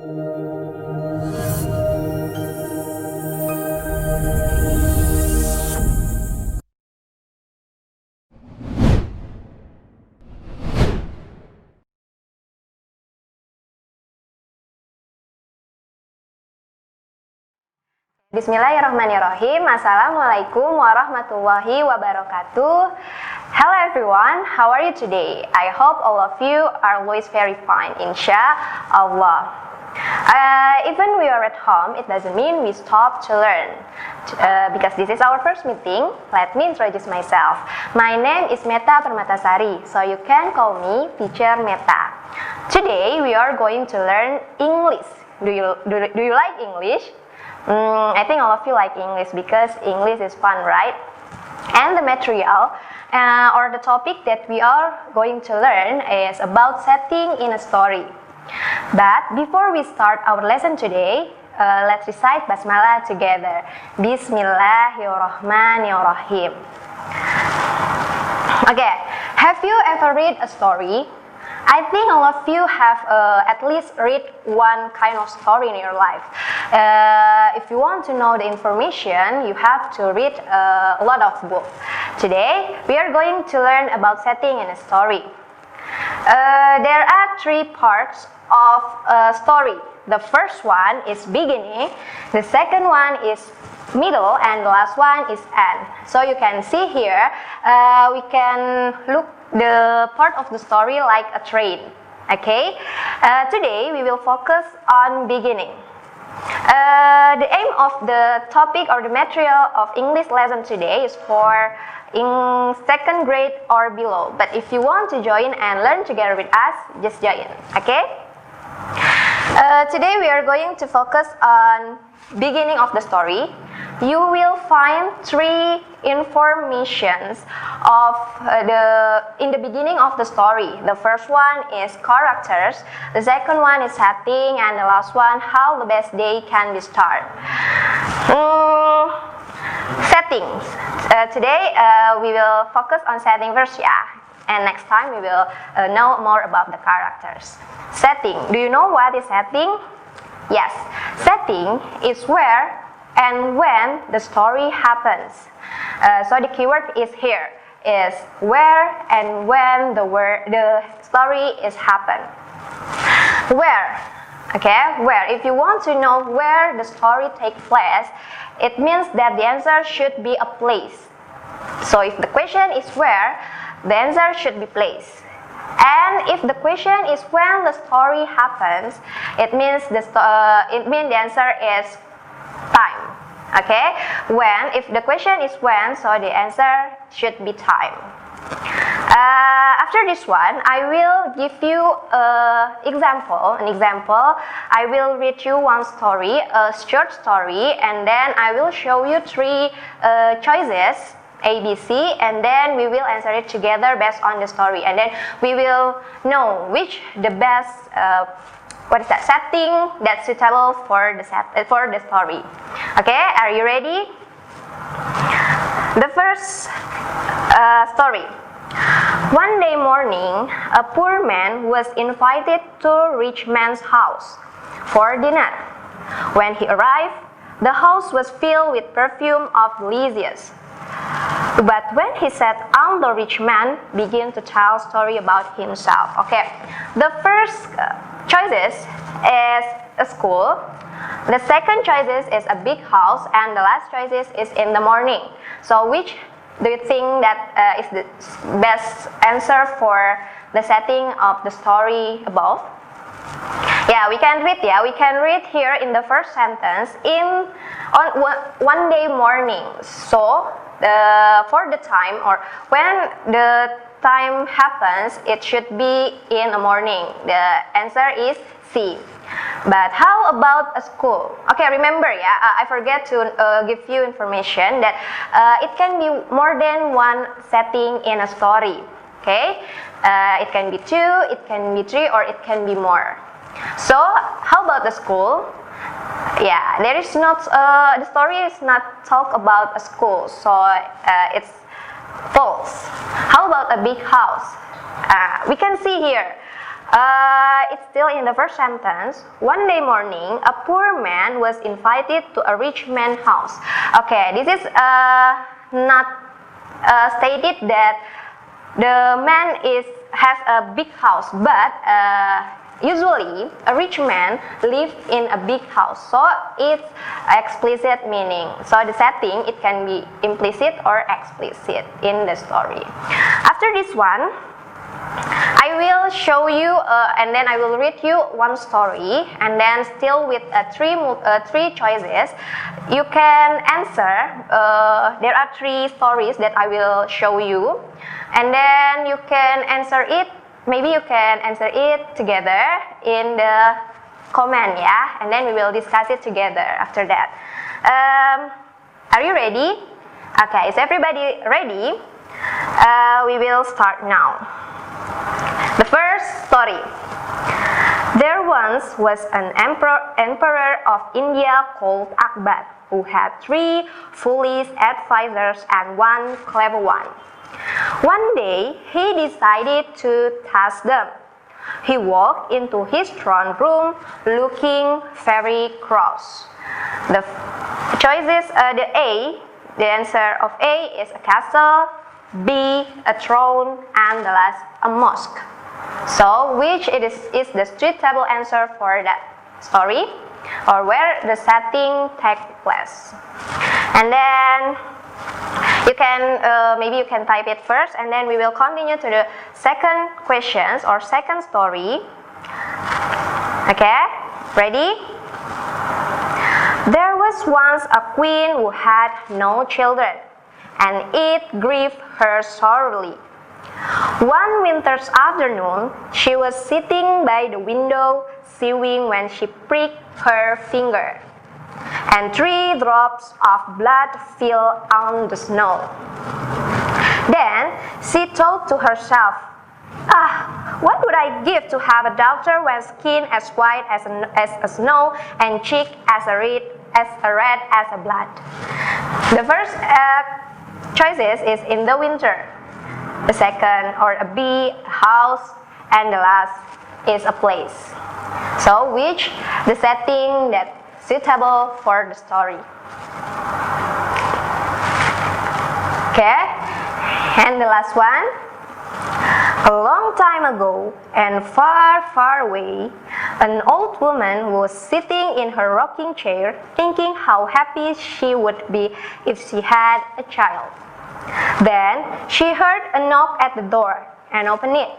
Bismillahirrahmanirrahim. Assalamualaikum warahmatullahi wabarakatuh. Hello everyone, how are you today? I hope all of you are always very fine, inshallah. Even we are at home, it doesn't mean we stop to learn. Because this is our first meeting, let me introduce myself. My name is Metta Permatasari, so you can call me Teacher Metta. Today we are going to learn English. Do you like English? I think all of you like English because English is fun, right? And the material or the topic that we are going to learn is about setting in a story. But before we start our lesson today, let's recite Basmalah together. Bismillahirrahmanirrahim. Okay, have you ever read a story? I think all of you have at least read one kind of story in your life. If you want to know the information, you have to read a lot of books. Today, we are going to learn about setting in a story. There are three parts of a story. The first one is beginning, the second one is middle, and the last one is end. So you can see here, we can look the part of the story like a train. Okay, today we will focus on beginning. The aim of the topic or the material of English lesson today is for in second grade or below. But if you want to join and learn together with us, just join. Okay. Today we are going to focus on beginning of the story. You will find three informations of in the beginning of the story. The first one is characters, the second one is setting, and the last one how the best day can be started. Settings. Today we will focus on setting first, and next time we will know more about the characters. Setting. Do you know what is setting? Yes, setting is where and when the story happens. So the keyword is here, is where and when the story is happen. Where, okay, where. If you want to know where the story takes place, it means that the answer should be a place. So if the question is where, the answer should be place. And if the question is when the story happens, it means the answer is time. Okay, when, if the question is when, so the answer should be time. After this one, I will give you an example. I will read you one story, a short story, and then I will show you three choices, A, B, C, and then we will answer it together based on the story, and then we will know which the best setting that's suitable for the story. Okay, are you ready? The first story. One day morning, a poor man was invited to a rich man's house for dinner. When he arrived, the house was filled with perfume of delicious. But when he sat down, the rich man began to tell a story about himself. Okay, the first choices is a school. The second choices is a big house, and the last choices is in the morning. So which do you think that is the best answer for the setting of the story above? Yeah, we can read. Yeah, we can read here in the first sentence on one day morning. So for the time or when the time happens, it should be in the morning. The answer is C. But how about a school? Okay, remember, I forget to give you information that it can be more than one setting in a story. Okay, it can be 2, it can be 3, or it can be more. So how about the school? Yeah, there is not. The story is not talk about a school, so it's false. How about a big house? We can see here. It's still in the first sentence. One day morning, a poor man was invited to a rich man's house. Okay, this is not stated that the man has a big house, but usually a rich man lives in a big house, so it's explicit meaning. So the setting, it can be implicit or explicit in the story. After this one, I will show you and then I will read you one story, and then still with three choices. You can answer. There are three stories that I will show you, and then you can answer it. Maybe you can answer it together in the comment, yeah, and then we will discuss it together after that. Are you ready? Okay, is everybody ready? We will start now. The first story. There once was an emperor of India called Akbar, who had 3 foolish advisors and 1 clever one. One day, he decided to test them. He walked into his throne room looking very cross. The choices, the answer of A is a castle, B, a throne, and the last, a mosque. So, which is the suitable answer for that story, or where the setting takes place? And then you can maybe you can type it first, and then we will continue to the second questions or second story. Okay, ready? There was once a queen who had no children, and it grieved her sorely. One winter's afternoon, she was sitting by the window sewing when she pricked her finger, and 3 drops of blood fell on the snow. Then she thought to herself, what would I give to have a daughter with skin as white as a snow and cheek as red as a blood? The first choices is in the winter. The second, or a B, house, and the last is a place. So, which the setting that suitable for the story? Okay, and the last one. A long time ago and far, far away, an old woman was sitting in her rocking chair, thinking how happy she would be if she had a child. Then she heard a knock at the door and opened it.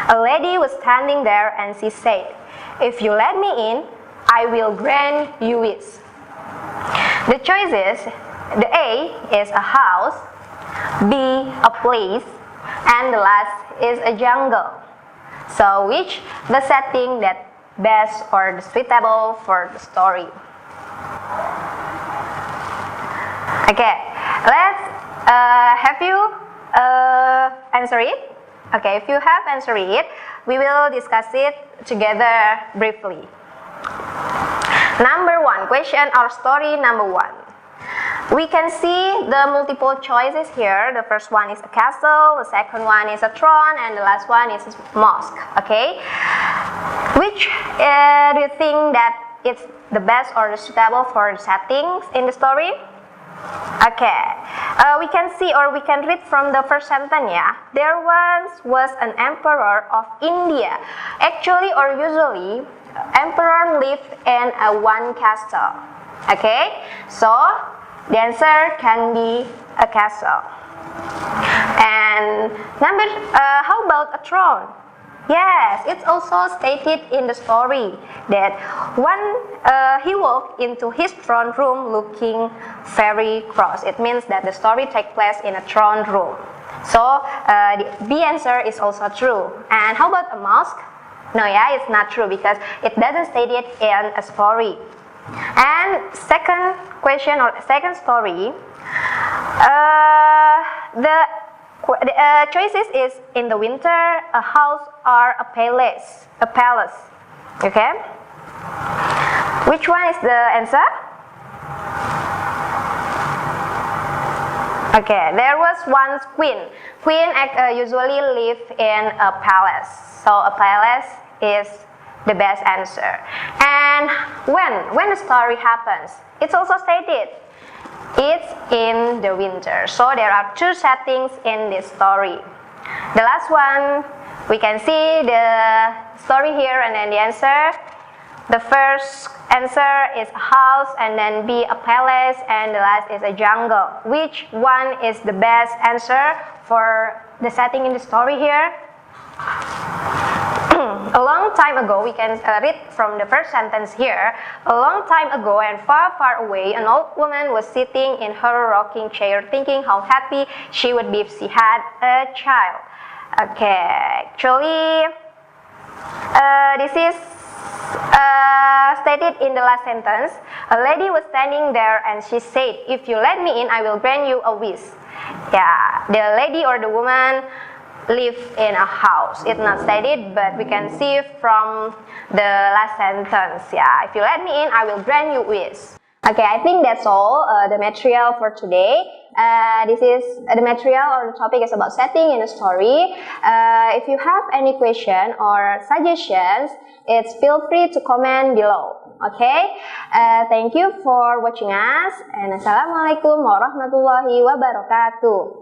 A lady was standing there, and she said, "If you let me in, I will grant you wish." The choices, the A is a house, B a place, and the last is a jungle. So which the setting that best or the suitable for the story? Okay, let's have you answer it? Okay, if you have answered it, we will discuss it together briefly. Number 1, question or story number 1. We can see the multiple choices here. The first one is a castle, the second one is a throne, and the last one is a mosque. Okay, which do you think that it's the best or the suitable for the settings in the story? Okay, we can see or we can read from the first sentence, yeah. There once was an emperor of India. Actually or usually, emperor lived in a one castle. Okay, so the answer can be a castle. And how about a throne? Yes, it's also stated in the story that he walked into his throne room looking very cross. It means that the story takes place in a throne room. So the B answer is also true. And how about a mosque? No, yeah, it's not true because it doesn't state it in a story. And second question or second story, the choices is in the winter, a house or a palace. Okay, which one is the answer? Okay, there was once queen. Queen usually live in a palace. So a palace is the best answer. And when the story happens, it's also stated. It's in the winter. So there are two settings in this story. The last one, we can see the story here and then the answer. The first answer is a house, and then B, a palace, and the last is a jungle. Which one is the best answer for the setting in the story here? A long time ago, we can read from the first sentence here. A long time ago and far, far away, an old woman was sitting in her rocking chair thinking how happy she would be if she had a child. Okay, actually, this is stated in the last sentence. A lady was standing there and she said, "If you let me in, I will grant you a wish." Yeah, the lady or the woman live in a house. It's not stated, but we can see from the last sentence. Yeah, if you let me in, I will grant you wish. Okay, I think that's all the material for today. This is the material or the topic is about setting in a story. If you have any question or suggestions, it's feel free to comment below. Okay, thank you for watching us, and assalamualaikum warahmatullahi wabarakatuh.